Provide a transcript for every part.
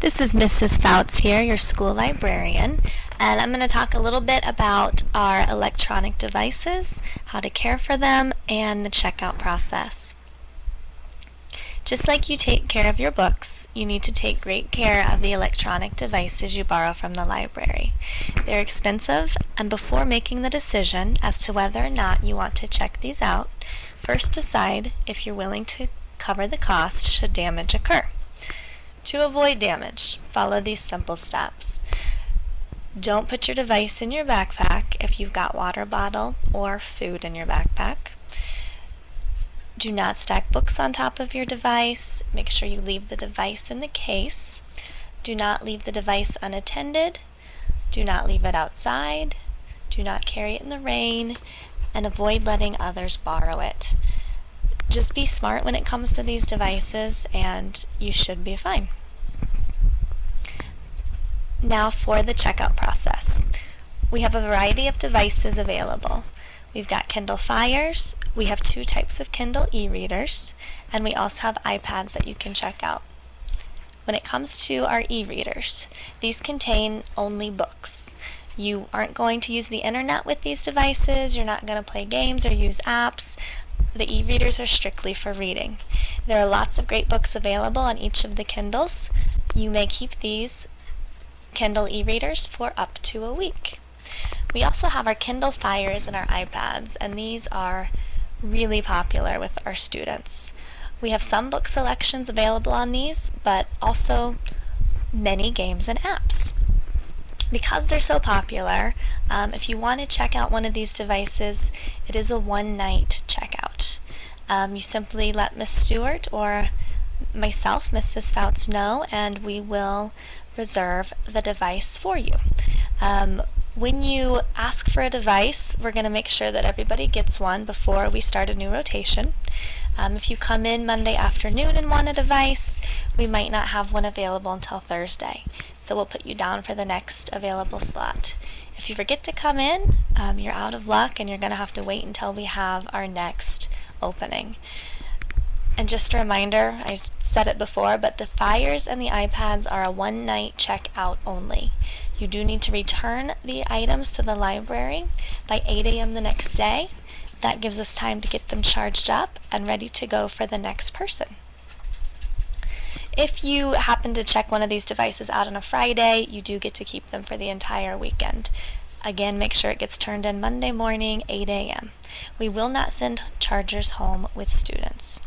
This is Mrs. Fouts here, your school librarian, and I'm going to talk a little bit about our electronic devices, how to care for them, and the checkout process. Just like you take care of your books, you need to take great care of the electronic devices you borrow from the library. They're expensive, and before making the decision as to whether or not you want to check these out, first decide if you're willing to cover the cost should damage occur. To avoid damage, follow these simple steps. Don't put your device in your backpack if you've got water bottle or food in your backpack. Do not stack books on top of your device. Make sure you leave the device in the case. Do not leave the device unattended. Do not leave it outside. Do not carry it in the rain, and avoid letting others borrow it. Just be smart when it comes to these devices, and you should be fine. Now for the checkout process. We have a variety of devices available. We've got Kindle Fires, we have 2 types of Kindle e-readers, and we also have iPads that you can check out. When it comes to our e-readers, these contain only books. You aren't going to use the internet with these devices, you're not going to play games or use apps. The e-readers are strictly for reading. There are lots of great books available on each of the Kindles. You may keep these Kindle e-readers for up to a week. We also have our Kindle Fires and our iPads, and these are really popular with our students. We have some book selections available on these, but also many games and apps. Because they're so popular, if you want to check out one of these devices, it is a one-night checkout. You simply let Miss Stewart or myself, Mrs. Fouts, know, and we will reserve the device for you. When you ask for a device, we're going to make sure that everybody gets one before we start a new rotation. If you come in Monday afternoon and want a device, we might not have one available until Thursday. So we'll put you down for the next available slot. If you forget to come in, you're out of luck and you're going to have to wait until we have our next opening. And just a reminder, I said it before, but the Fires and the iPads are a one-night checkout only. You do need to return the items to the library by 8 a.m. the next day. That gives us time to get them charged up and ready to go for the next person. If you happen to check one of these devices out on a Friday, you do get to keep them for the entire weekend. Again, make sure it gets turned in Monday morning, 8 a.m. We will not send chargers home with students.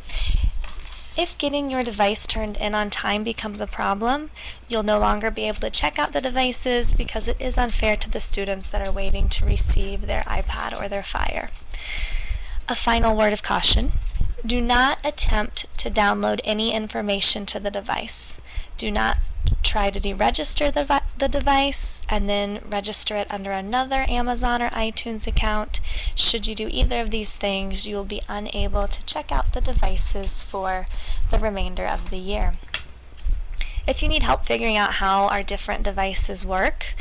If getting your device turned in on time becomes a problem, you'll no longer be able to check out the devices because it is unfair to the students that are waiting to receive their iPad or their Fire. A final word of caution. Do not attempt to download any information to the device. Do not try to deregister the device and then register it under another Amazon or iTunes account. Should you do either of these things, you will be unable to check out the devices for the remainder of the year. If you need help figuring out how our different devices work,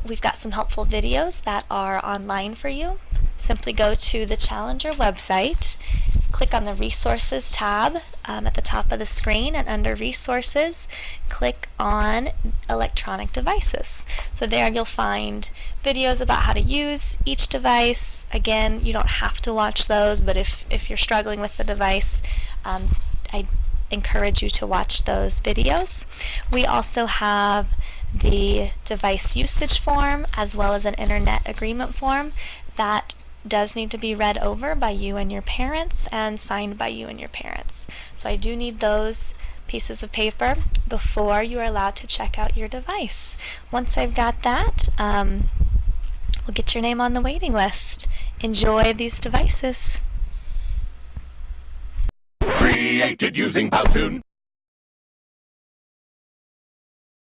we've got some helpful videos that are online for you. Simply go to the Challenger website, click on the Resources tab at the top of the screen, and under Resources, click on Electronic Devices. So there you'll find videos about how to use each device. Again, you don't have to watch those, but if you're struggling with the device, I encourage you to watch those videos. We also have the device usage form as well as an internet agreement form that does need to be read over by you and your parents and signed by you and your parents. So I do need those pieces of paper before you are allowed to check out your device. Once I've got that, we'll get your name on the waiting list. Enjoy these devices. Created using Powtoon.